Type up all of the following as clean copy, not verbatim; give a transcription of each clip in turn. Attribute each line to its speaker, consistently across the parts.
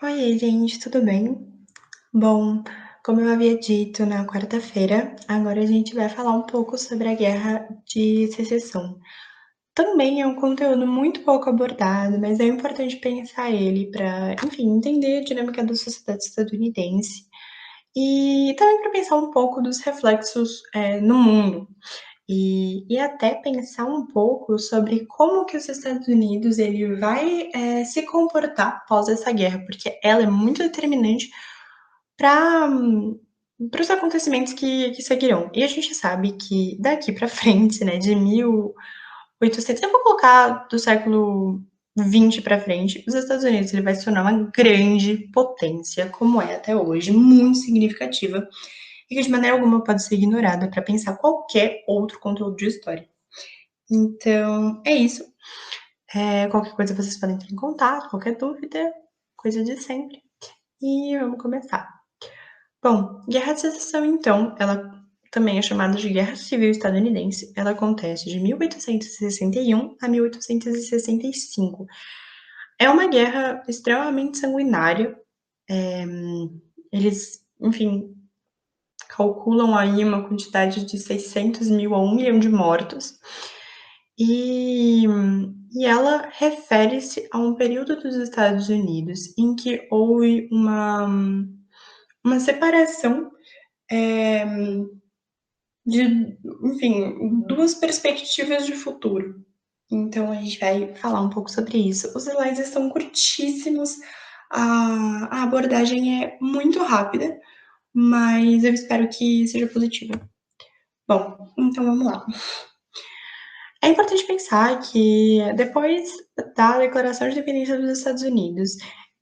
Speaker 1: Oi, gente, tudo bem? Bom, como eu havia dito na quarta-feira, agora a gente vai falar um pouco sobre a Guerra de Secessão. Também é um conteúdo muito pouco abordado, mas é importante pensar ele para, enfim, entender a dinâmica da sociedade estadunidense e também para pensar um pouco dos reflexos no mundo. E até pensar um pouco sobre como que os Estados Unidos ele vai se comportar após essa guerra, porque ela é muito determinante para os acontecimentos que seguirão. E a gente sabe que daqui para frente, né, de 1800, eu vou colocar do século 20 para frente, os Estados Unidos ele vai se tornar uma grande potência, como é até hoje, muito significativa e que de maneira alguma pode ser ignorada para pensar qualquer outro conteúdo de história. Então, é isso. Qualquer coisa vocês podem entrar em contato, qualquer dúvida, coisa de sempre. E vamos começar. Bom, Guerra de Secessão, então, ela também é chamada de Guerra Civil Estadunidense. Ela acontece de 1861 a 1865. É uma guerra extremamente sanguinária. Eles, enfim, calculam aí uma quantidade de 600 mil a 1 milhão de mortos. E, e ela refere-se a um período dos Estados Unidos em que houve uma separação é, de, enfim, duas perspectivas de futuro. Então a gente vai falar um pouco sobre isso. Os slides são curtíssimos, a abordagem é muito rápida, mas eu espero que seja positiva. Bom, então vamos lá. É importante pensar que depois da Declaração de Independência dos Estados Unidos,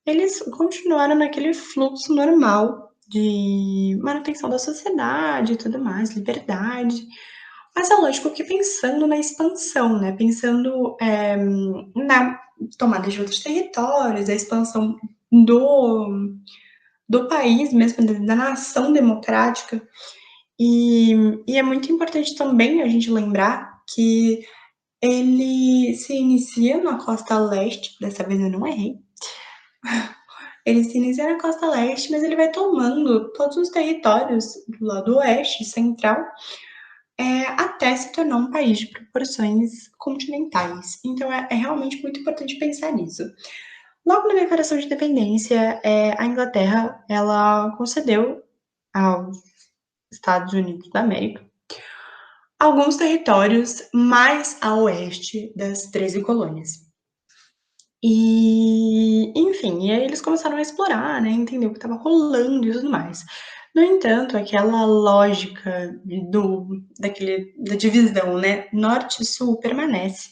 Speaker 1: eles continuaram naquele fluxo normal de manutenção da sociedade e tudo mais, liberdade. Mas é lógico que pensando na expansão, né? Pensando na tomada de outros territórios, a expansão do, do país mesmo, da nação democrática. E é muito importante também a gente lembrar que ele se inicia na costa leste, dessa vez eu não errei. Ele se inicia na costa leste, mas ele vai tomando todos os territórios do lado oeste, central, até se tornar um país de proporções continentais. Então é realmente muito importante pensar nisso. Logo na declaração de independência, a Inglaterra ela concedeu aos Estados Unidos da América alguns territórios mais a oeste das 13 colônias. E, enfim, e aí eles começaram a explorar, né, entender o que estava rolando e tudo mais. No entanto, aquela lógica da divisão, né, norte e sul permanece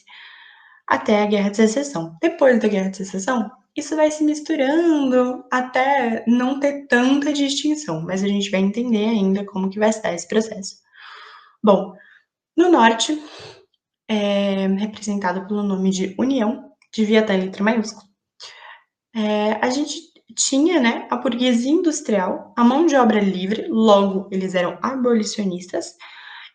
Speaker 1: até a Guerra de Secessão. Depois da Guerra de Secessão, isso vai se misturando até não ter tanta distinção, mas a gente vai entender ainda como que vai estar esse processo. Bom, no norte, representado pelo nome de União, devia estar em letra maiúscula. A gente tinha, né, a burguesia industrial, a mão de obra livre, logo eles eram abolicionistas,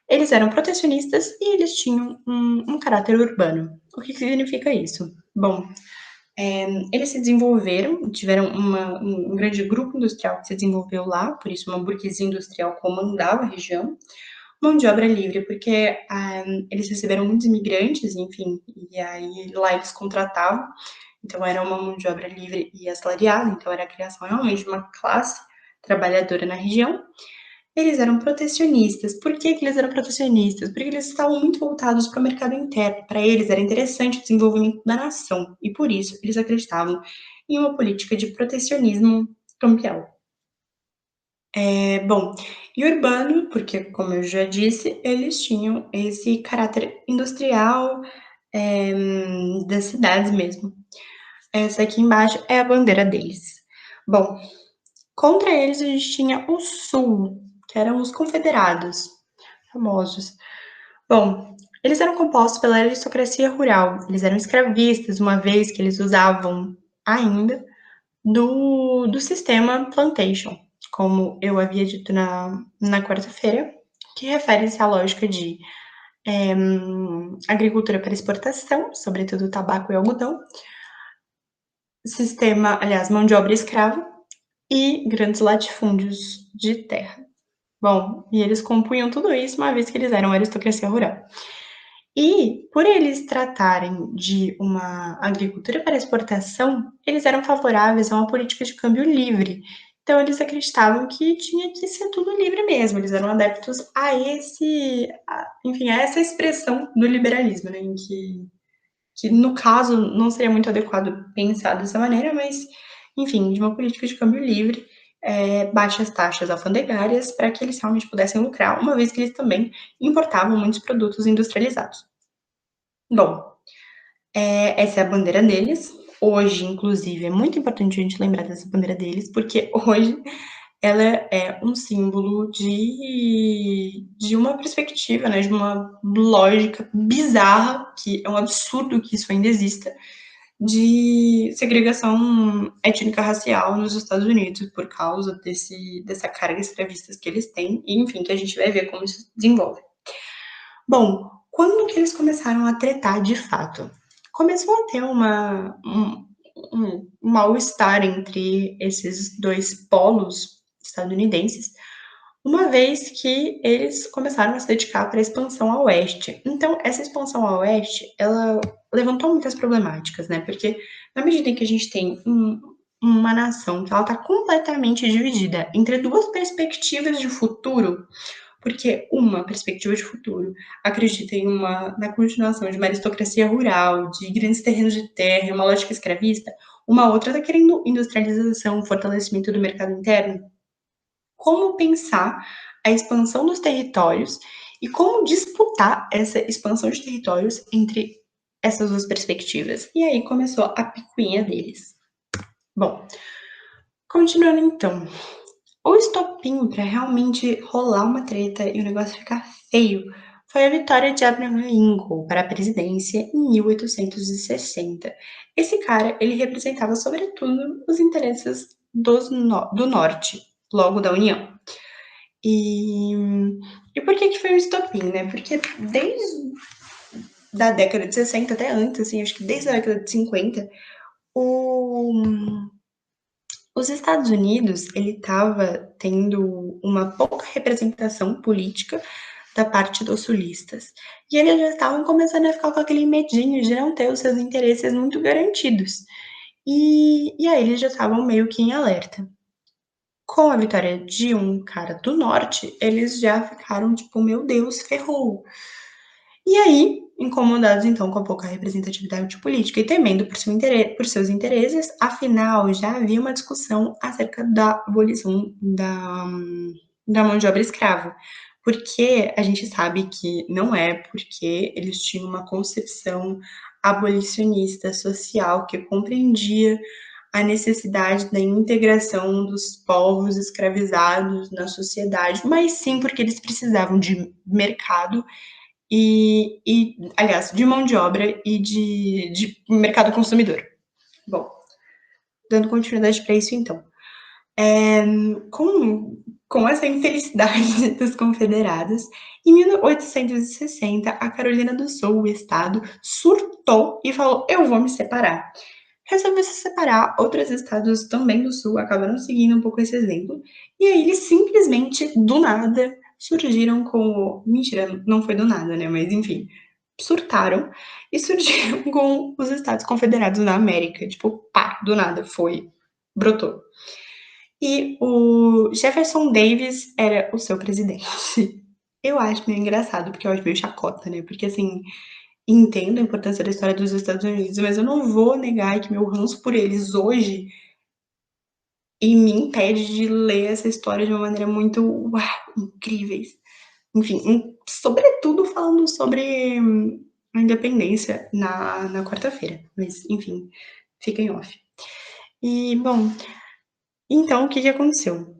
Speaker 1: eles eram protecionistas e eles tinham um caráter urbano. O que significa isso? Bom, eles se desenvolveram, tiveram um grande grupo industrial que se desenvolveu lá, por isso uma burguesia industrial comandava a região, mão de obra livre, porque eles receberam muitos imigrantes, enfim, e aí lá eles contratavam, então era uma mão de obra livre e assalariada, então era a criação realmente de uma classe trabalhadora na região. Eles eram protecionistas. Por que, que eles eram protecionistas? Porque eles estavam muito voltados para o mercado interno. Para eles era interessante o desenvolvimento da nação e por isso eles acreditavam em uma política de protecionismo cambial. Bom, e urbano, porque, como eu já disse, eles tinham esse caráter industrial das cidades mesmo. Essa aqui embaixo é a bandeira deles. Bom, contra eles a gente tinha o Sul, que eram os confederados, famosos. Bom, eles eram compostos pela aristocracia rural, eles eram escravistas, uma vez que eles usavam ainda do sistema plantation, como eu havia dito na quarta-feira, que refere-se à lógica de agricultura para exportação, sobretudo tabaco e algodão, sistema, aliás, mão de obra escrava e grandes latifúndios de terra. Bom, e eles compunham tudo isso, uma vez que eles eram aristocracia rural. E, por eles tratarem de uma agricultura para exportação, eles eram favoráveis a uma política de câmbio livre. Então, eles acreditavam que tinha que ser tudo livre mesmo. Eles eram adeptos a enfim, a essa expressão do liberalismo, né, em que no caso não seria muito adequado pensar dessa maneira, mas, enfim, de uma política de câmbio livre, baixas taxas alfandegárias, para que eles realmente pudessem lucrar, uma vez que eles também importavam muitos produtos industrializados. Bom, essa é a bandeira deles. Hoje, inclusive, é muito importante a gente lembrar dessa bandeira deles, porque hoje ela é um símbolo de uma perspectiva, né, de uma lógica bizarra, que é um absurdo que isso ainda exista, de segregação étnica-racial nos Estados Unidos por causa dessa carga escravista que eles têm, e enfim, que a gente vai ver como isso se desenvolve. Bom, quando que eles começaram a tretar de fato? Começou a ter um mal-estar entre esses dois polos estadunidenses, uma vez que eles começaram a se dedicar para a expansão a oeste. Então, essa expansão a oeste, ela levantou muitas problemáticas, né? Porque na medida em que a gente tem uma nação que ela está completamente dividida entre duas perspectivas de futuro, porque uma perspectiva de futuro acredita na continuação de uma aristocracia rural, de grandes terrenos de terra e uma lógica escravista, uma outra está querendo industrialização, fortalecimento do mercado interno. Como pensar a expansão dos territórios e como disputar essa expansão de territórios entre essas duas perspectivas. E aí começou a picuinha deles. Bom, continuando então. O estopim para realmente rolar uma treta e o negócio ficar feio foi a vitória de Abraham Lincoln para a presidência em 1860. Esse cara, ele representava sobretudo os interesses do norte, logo da União. E, e por que foi um estopim, né? Porque desde da década de 60 até antes, assim, acho que desde a década de 50, o, os Estados Unidos, ele estava tendo uma pouca representação política da parte dos sulistas. E eles já estavam começando a ficar com aquele medinho de não ter os seus interesses muito garantidos. E aí eles já estavam meio que em alerta. Com a vitória de um cara do norte, eles já ficaram tipo, meu Deus, ferrou. E aí, incomodados então com a pouca representatividade política e temendo por seus interesses, afinal já havia uma discussão acerca da abolição da mão de obra escrava. Porque a gente sabe que não é porque eles tinham uma concepção abolicionista social que compreendia a necessidade da integração dos povos escravizados na sociedade, mas sim porque eles precisavam de mercado aliás, de mão de obra e de mercado consumidor. Bom, dando continuidade para isso, então. Com essa infelicidade dos confederados, em 1860, a Carolina do Sul, o estado, surtou e falou: eu vou me separar. Resolveu se separar, outros estados também do sul acabaram seguindo um pouco esse exemplo, e aí eles simplesmente, do nada, surgiram com. Mentira, não foi do nada, né? Mas enfim, surtaram e surgiram com os Estados Confederados da América. Tipo, pá, do nada, foi, brotou. E o Jefferson Davis era o seu presidente. Eu acho meio engraçado, porque eu acho meio chacota, né? Porque assim, entendo a importância da história dos Estados Unidos, mas eu não vou negar que meu ranço por eles hoje me impede de ler essa história de uma maneira muito incríveis. Enfim, sobretudo falando sobre a independência na quarta-feira. Mas, enfim, fica em off. E, bom, então o que aconteceu?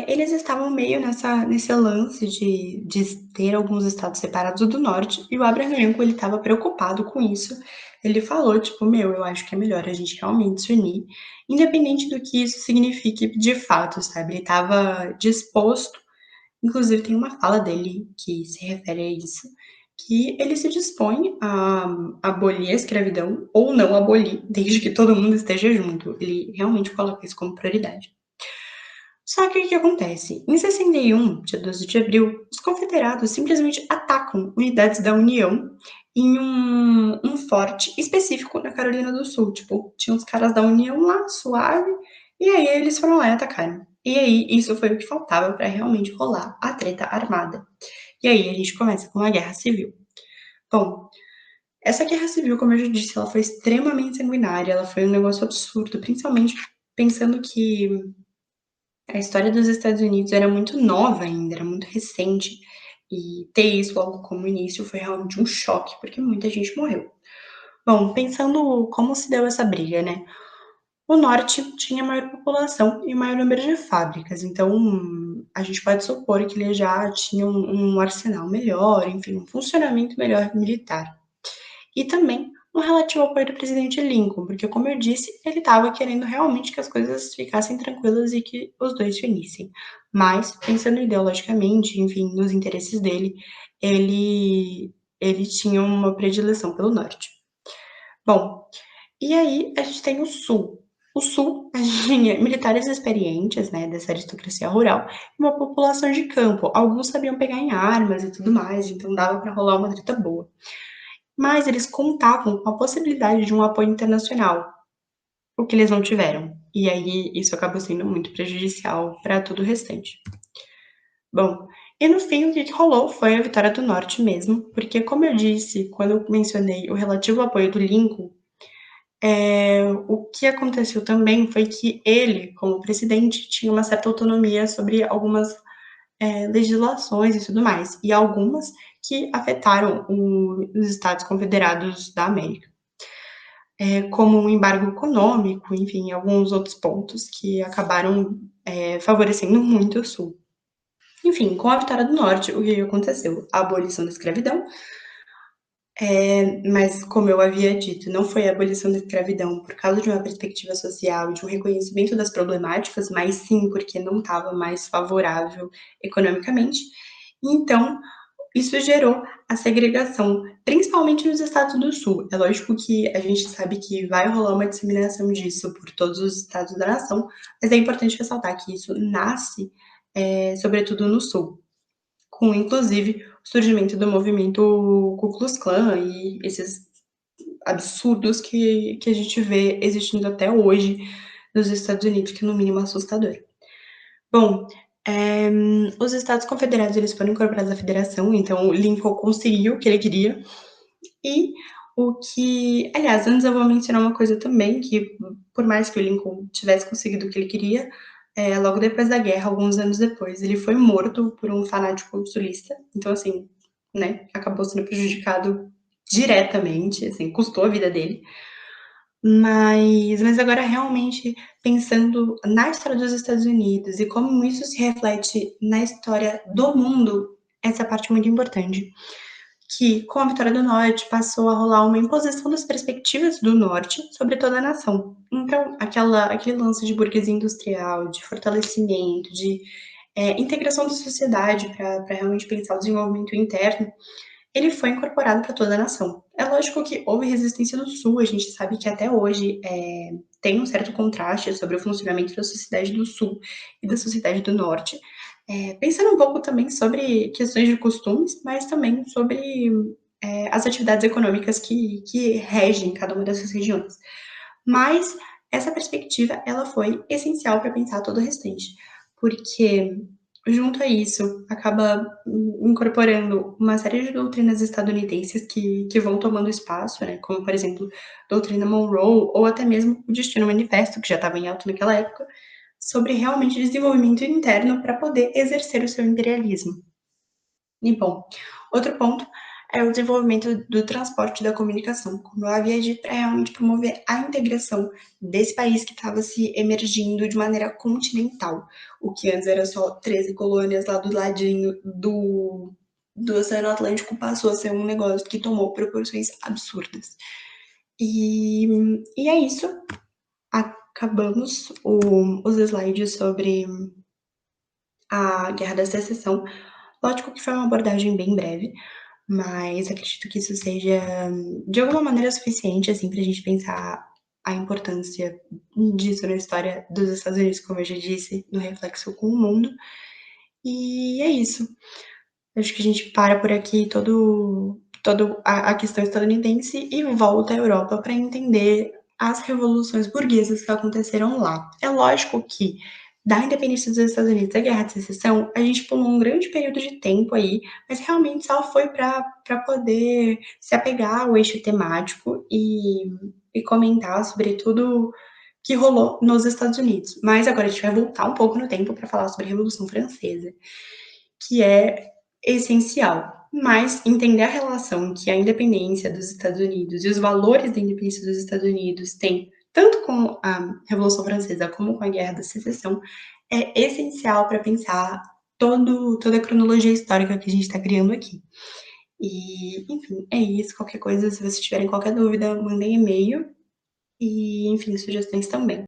Speaker 1: Eles estavam meio nesse lance de ter alguns estados separados do norte, e o Abraham Lincoln, ele estava preocupado com isso. Ele falou, tipo, meu, eu acho que é melhor a gente realmente se unir, independente do que isso signifique de fato, sabe? Ele estava disposto, inclusive tem uma fala dele que se refere a isso, que ele se dispõe a abolir a escravidão ou não abolir, desde que todo mundo esteja junto. Ele realmente coloca isso como prioridade. Só que o que acontece? Em 61, dia 12 de abril, os confederados simplesmente atacam unidades da União em um forte específico na Carolina do Sul. Tipo, tinha uns caras da União lá, suave, e aí eles foram lá e atacaram. E aí, isso foi o que faltava para realmente rolar a treta armada. E aí a gente começa com a Guerra Civil. Bom, essa Guerra Civil, como eu já disse, ela foi extremamente sanguinária, ela foi um negócio absurdo, principalmente pensando que a história dos Estados Unidos era muito nova ainda, era muito recente, e ter isso logo como início foi realmente um choque, porque muita gente morreu. Bom, pensando como se deu essa briga, né? O norte tinha maior população e maior número de fábricas, então a gente pode supor que eles já tinham um arsenal melhor, enfim, um funcionamento melhor militar. E também um relativo apoio do presidente Lincoln, porque, como eu disse, ele estava querendo realmente que as coisas ficassem tranquilas e que os dois se unissem. Mas, pensando ideologicamente, enfim, nos interesses dele, ele tinha uma predileção pelo norte. Bom, e aí a gente tem o sul. O sul, a gente tinha militares experientes, né, dessa aristocracia rural, e uma população de campo. Alguns sabiam pegar em armas e tudo mais, então dava para rolar uma treta boa. Mas eles contavam com a possibilidade de um apoio internacional, o que eles não tiveram. E aí isso acabou sendo muito prejudicial para todo o restante. Bom, e no fim o que rolou foi a vitória do Norte mesmo, porque como eu disse quando eu mencionei o relativo apoio do Lincoln, o que aconteceu também foi que ele, como presidente, tinha uma certa autonomia sobre algumas legislações e tudo mais, e algumas que afetaram os Estados Confederados da América. Como um embargo econômico, enfim, alguns outros pontos que acabaram favorecendo muito o Sul. Enfim, com a vitória do Norte, o que aconteceu? A abolição da escravidão, mas como eu havia dito, não foi a abolição da escravidão por causa de uma perspectiva social, de um reconhecimento das problemáticas, mas sim porque não estava mais favorável economicamente. Então, isso gerou a segregação, principalmente nos estados do sul. É lógico que a gente sabe que vai rolar uma disseminação disso por todos os estados da nação, mas é importante ressaltar que isso nasce, sobretudo no sul, com inclusive o surgimento do movimento Ku Klux Klan e esses absurdos que a gente vê existindo até hoje nos Estados Unidos, que é no mínimo assustador. Bom, os Estados Confederados eles foram incorporados à federação, então o Lincoln conseguiu o que ele queria. E o que, aliás, antes eu vou mencionar uma coisa também, que por mais que o Lincoln tivesse conseguido o que ele queria, logo depois da guerra, alguns anos depois, ele foi morto por um fanático sulista. Então, assim, né, acabou sendo prejudicado diretamente, assim, custou a vida dele. Mas agora realmente pensando na história dos Estados Unidos e como isso se reflete na história do mundo, essa parte é muito importante. Que, com a vitória do Norte, passou a rolar uma imposição das perspectivas do Norte sobre toda a nação. Então, aquele lance de burguesia industrial, de fortalecimento, de integração da sociedade para realmente pensar o desenvolvimento interno, ele foi incorporado para toda a nação. É lógico que houve resistência no Sul, a gente sabe que até hoje tem um certo contraste sobre o funcionamento da sociedade do Sul e da sociedade do Norte, pensando um pouco também sobre questões de costumes, mas também sobre as atividades econômicas que regem cada uma dessas regiões. Mas essa perspectiva ela foi essencial para pensar todo o restante, porque junto a isso acaba incorporando uma série de doutrinas estadunidenses que vão tomando espaço, né, como por exemplo, doutrina Monroe ou até mesmo o Destino Manifesto, que já estava em alta naquela época, sobre realmente desenvolvimento interno para poder exercer o seu imperialismo. E bom, outro ponto é o desenvolvimento do transporte e da comunicação, como eu havia dito, para realmente promover a integração desse país que estava se emergindo de maneira continental, o que antes era só 13 colônias lá do ladinho do Oceano Atlântico passou a ser um negócio que tomou proporções absurdas. E é isso. Acabamos os slides sobre a Guerra da Secessão. Lógico que foi uma abordagem bem breve, mas acredito que isso seja, de alguma maneira, suficiente, assim, pra gente pensar a importância disso na história dos Estados Unidos, como eu já disse, no reflexo com o mundo. E é isso. Acho que a gente para por aqui todo a questão estadunidense e volta à Europa para entender as revoluções burguesas que aconteceram lá. É lógico que da independência dos Estados Unidos à Guerra de Secessão, a gente pulou um grande período de tempo aí, mas realmente só foi para poder se apegar ao eixo temático e comentar sobre tudo que rolou nos Estados Unidos. Mas agora a gente vai voltar um pouco no tempo para falar sobre a Revolução Francesa, que é essencial. Mas entender a relação que a independência dos Estados Unidos e os valores da independência dos Estados Unidos têm, tanto com a Revolução Francesa como com a Guerra da Secessão, é essencial para pensar toda a cronologia histórica que a gente está criando aqui. E, enfim, é isso. Qualquer coisa, se vocês tiverem qualquer dúvida, mandem e-mail. E, enfim, sugestões também.